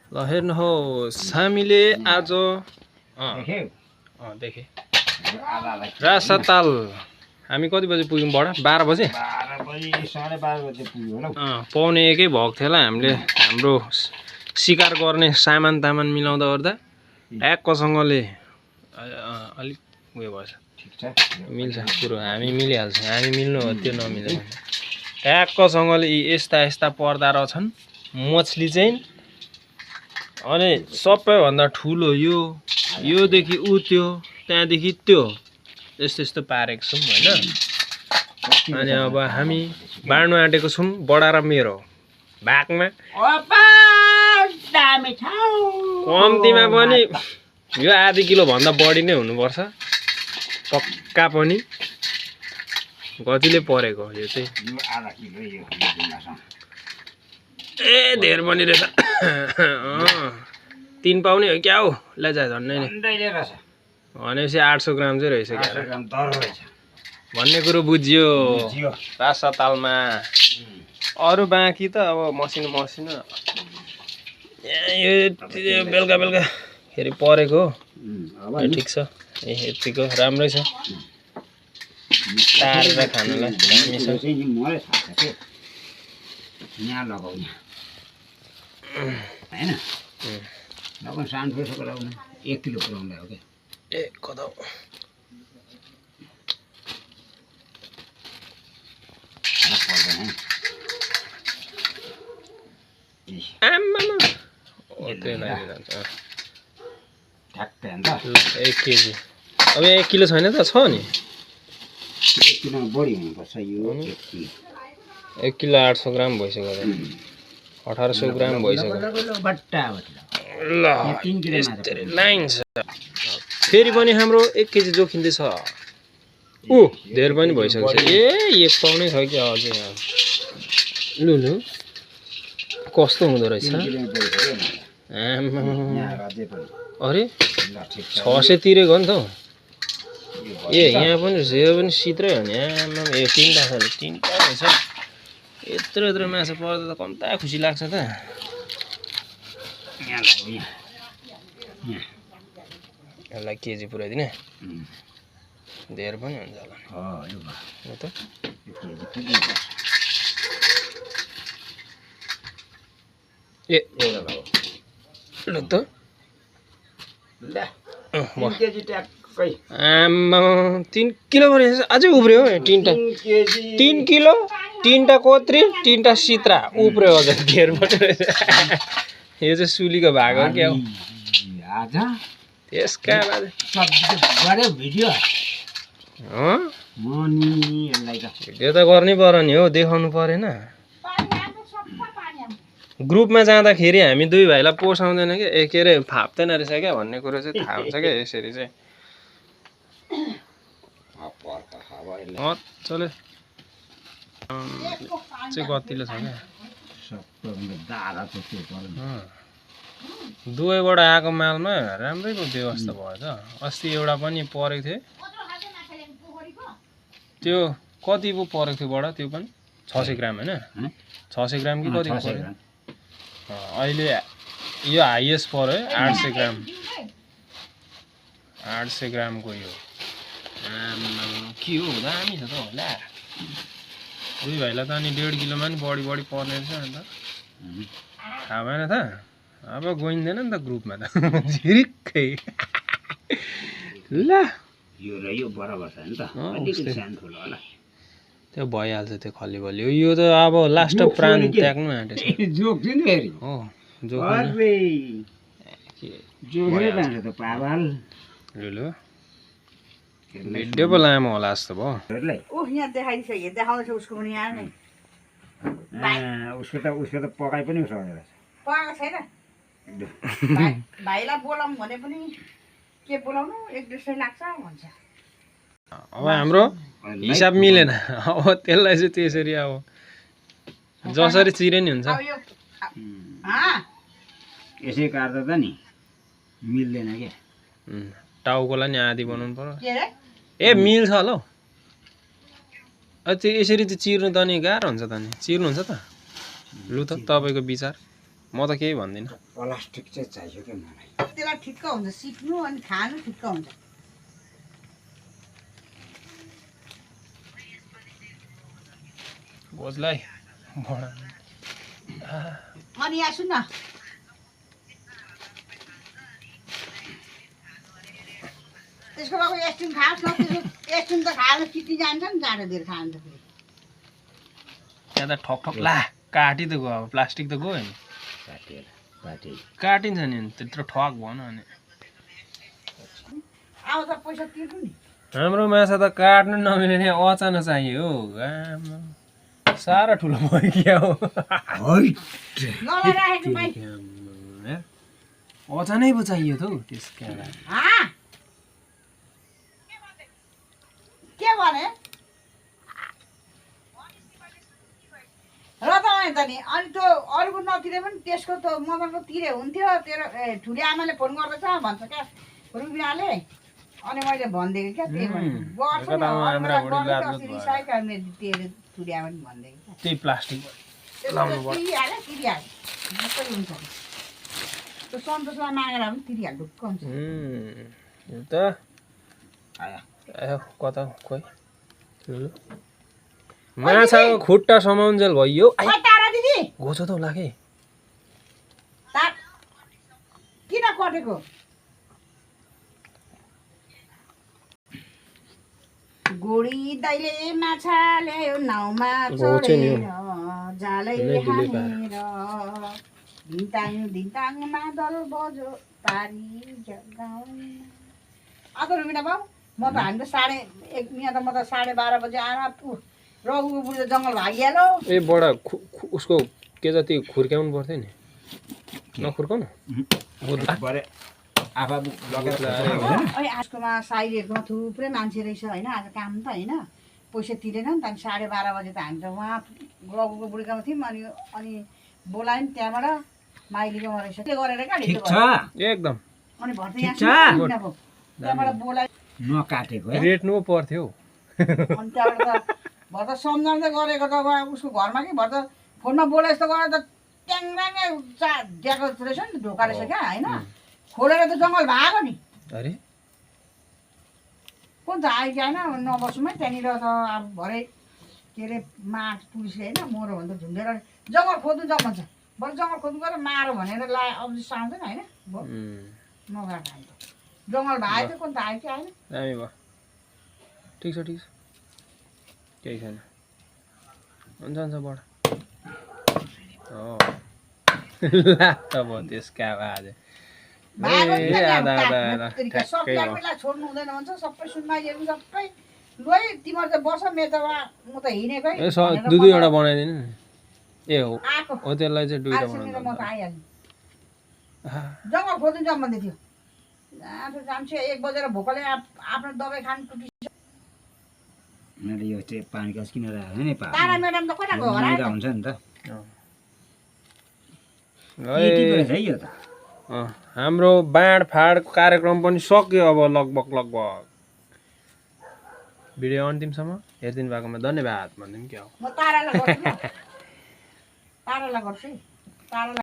ल हेर्नुहोस् हामीले आज देखेँ रासाताल हामी कति बजे पुग्यौँ बडा 12 बजे 12 बजे पुग्यो होला पाउने एकै भएको थियो होला हामीले हाम्रो शिकार गर्ने सामान तामान मिलाउँदा गर्दा एकसँगले अलिक उयो भएछ ठीक छ मिल्छ कुरो हामी मिलिहाल्छ हामी मिल्नु हो त्यो नमिल्दैन एकसँगले यस्ता यस्ता पर्दा रहेछन् मछली चाहिँ अनि सबैभन्दा ठुलो योदेखि उ त्यो त्यहाँदेखि त्यो यस्तो यस्तो पारेको छौँ होइन अनि अब हामी बाँड्नु आँटेको छौँ बडा र मेरो भागमा कम्तीमा पनि यो आधी किलो भन्दा बढी नै हुनुपर्छ पक्का पनि कतिले परेको यो चाहिँ आधा किलो यो ए धेर पनि रहेछ 3 पाउने हो क्या हो लैजा झन्डै नै भनेपछि 800 ग्राम चाहिँ रहेछ भन्ने कुरो बुझ्यो रासातालमा अरू बाँकी त अब मसिनो यो बेलुका खेरि परेको हो ठिक छ यतिको राम्रै छ तारेर खानलाई दामी छ यहाँ लगाउने हैन लगाउन सानो ठुलो लगाउन 1 किलो पुराउनलाई हो क्या ए कता हो आम्मामा ओके लागिरहन्छ ठ्याक्कै अन्त 1 केजी अब 1 किलो छैन त छ नि 1 किलो बढी हुनुपर्छ यो 1 किलो 800 ग्राम भइसक्यो 1800 ग्राम भइसक्यो ल यसरी लाइन छ फेरि पनि हाम्रो 1 केजी जोखिँदैछ ऊ धेर पनि भइसक्यो ए 1 पाउनै छ कि अझै लु कस्तो हुँदो रहेछ अरे 600 तिरेको हो नि त ए यहाँ पनि यो पनि सित्रै हो नि आमा यो 3टा छ 3टा रहेछ यत्रो माछा पर्दा त कम्ता खुसी लाग्छ त यसलाई केजी पुऱ्याइदिने धेर पनि हुन्छ होला त ए ल त आम्मा 3 किलो पनि अझै उब्रियो 3 किलो 3टा कोत्री 3टा सित्रा उब्रियो अझ घेर पनि रहेछ यो चाहिँ सुलीको भाग हो क्या त्यसका भिडियो त गर्नै पर्यो नि हो देखाउनु परेन ग्रुपमा जाँदाखेरि हामी दुई भाइलाई पोसाउँदैन कि के अरे फाप्दैन रहेछ क्या भन्ने कुरो चाहिँ थाहा हुन्छ क्या यसरी चाहिँ मजाले चाहिँ गतिलो छ क्या दुवैबाट आएको मालमा राम्रै व्यवस्था भयो त अस्ति एउटा पनि परेको थियो त्यो कति पो परेको थियो बडा त्यो पनि 600 ग्राम होइन 600 ग्राम कि कति पऱ्यो अहिले यो हाइएस्ट पऱ्यो 800 ग्राम 800 ग्रामको यो के हो दामी छ त होला दुई भाइलाई त अनि 1.5 किलोमा पनि बढी पर्ने रहेछ अन्त थाहा भएन त अब गइँदैन नि त ग्रुपमा त झिरिक्कै ल यो बराबर छ नि त अलिकति सानो ठुलो होला त्यो भइहाल्छ त्यो खली बली यो त अब लास्ट अफ प्राण त्याग्नु आँटेछ जोक दिनु फेरि हो जोक जोकले भन्छ त पावाल लु भिडियो पो लामो होला जस्तो भयो यहाँ देखाइसक्यो देखाउँदैछ उसको पनि यहाँ नै उसको त पकाइ पनि सक्दैन पकाएको छैन भाइलाई बोलाउँ भने पनि के बोलाउनु 1-2 लाग्छ भन्छ अब हाम्रो हिसाब मिलेन अब त्यसलाई चाहिँ त्यसरी अब जसरी चिरे नि हुन्छ यसै काट्दा त नि मिल्दैन क्या टाउकोलाई नि आधी बनाउनु पर्यो ए मिल्छ होला हौ त्यो यसरी चाहिँ चिर्नु त नि गाह्रो हुन्छ त नि चिर्नुहुन्छ त लु त तपाईँको विचार म त केही भन्दिनँ। प्लास्टिक चाहिँ चाहियो क्या मलाई। त्यसलाई ठिक्क हुन्छ सिक्नु अनि खानु ठिक्क हुन्छ। गोजलाई अनि यहाँ सुन न त्यसको बाबु एस्टिम खाओस् न एस्टिम त खाएर चिट्टी जान्छ नि जाडो दिएर खान्छ फेरि त्यहाँ त ठक ठक ला काटी त गयो अब प्लास्टिक त गयो नि काटिन्छ नि त्यत्रो ठक भन अनि अब त पैसा तिर्नु नि हाम्रो माछा त काट्नु नमिल्ने अचानक चाहियो हो साह्रो ठुलो भयो क्या हो ललाई राखेको भाइ अचानै पो चाहियो त हौ त्यसका के भने र त त नि अनि त्यो अरूको नतिरे पनि त्यसको त मदनको तिरे हुन्थ्यो तेरो ठुले आमाले फोन गर्दैछ भन्छ क्या रुबिनाले अनि मैले भनिदिएको क्या त्यही भने ठुले आमाले भनिदिएको क्या त्यही प्लास्टिक तिरिहाल्यो तिरिहाल्यो हुन्छ त्यो सन्तोषमा मागेर पनि तिरिहाल्यो ढुक्क हुन्छ त आयो कता खोइ माछाको खुट्टा समाउन्जेल भयो तारा दिदी घोचो त होला के किन कटेको गोडी दैले माछा ल्यायो नाउमा चढेर जालै हानेर दिन्ताङ दिन्ताङ मादल बजो तारी जगाउन अब रुबिना बाउ म त हामी त यहाँ त म त 12:30 बजे आएर रघुको बुढी त जङ्गल भागिहाल्यो ए बडा उसको के जति खुर्क्याउनु पर्थ्यो नि नखुर्काउनु आजकोमा साइडहरूमा थुप्रै मान्छे रहेछ होइन आज काम त होइन पैसा तिरेन नि त अनि 12:30 बजे त हामी त उहाँ रघुको बुढीकोमा थियौँ अनि बोलायौँ नि त्यहाँबाट माइलीकोमा रहेछ के गरेर क्या एकदम अनि भर्ती यहाँ त्यहाँबाट बोलायो नकाटेको रेट्नु पर्थ्यो अनि त्यहाँबाट त भर त सम्झाउँदै गरेको त उसको घरमा कि भर त फोनमा बोलाए जस्तो गरेर त ट्याङ्राङ्गै दिएको रहेछ नि ढोका रहेछ क्या होइन खोलेर त जङ्गल भागो नि अरे कुन त आयो कि होइन नबसौँ है त्यहाँनिर त अब भरे के अरे मार पुलिसले होइन मरो भने त झुन्डेर जङ्गल खोज्नु जाउँ भन्छ बरु जङ्गल खोज्नु गएर मारो भनेर अब्जेक्ट आउँदैन होइन नगएको हामी जङ्गल भायो त कुन त आयो कि आएन दामी भयो ठिक छ केही छैन हुन्छ बडा ला त भयो त्यसका आज छोड्नु हुँदैन भन्छ सबै सुनमाइहरू सबै लु है तिमीहरू त बस मेरो त म त हिँडेकै दुईवटा बनाइदिनु नि ए हो आएको हो त्यसलाई चाहिँ दुईवटा म त बनाउनु आइहाल्छु जङ्गल खोज्नु जाउँ भन्दै थियो जान्छु 1 बजेर भोकले आफ्नो दबाई खानु टुटिसक्यो मैले यो चाहिँ पानी ग्लास किनेर आयो नि तारा म्याडम त कता गयो होला हुन्छ नि त हाम्रो बाँडफाँड कार्यक्रम पनि सक्यो अब लगभग भिडियो अन्तिमसम्म हेरिदिनु भएकोमा धन्यवाद भनिदिउँ क्या हो म तारालाई गर्छु तारालाई गर्छु तारालाई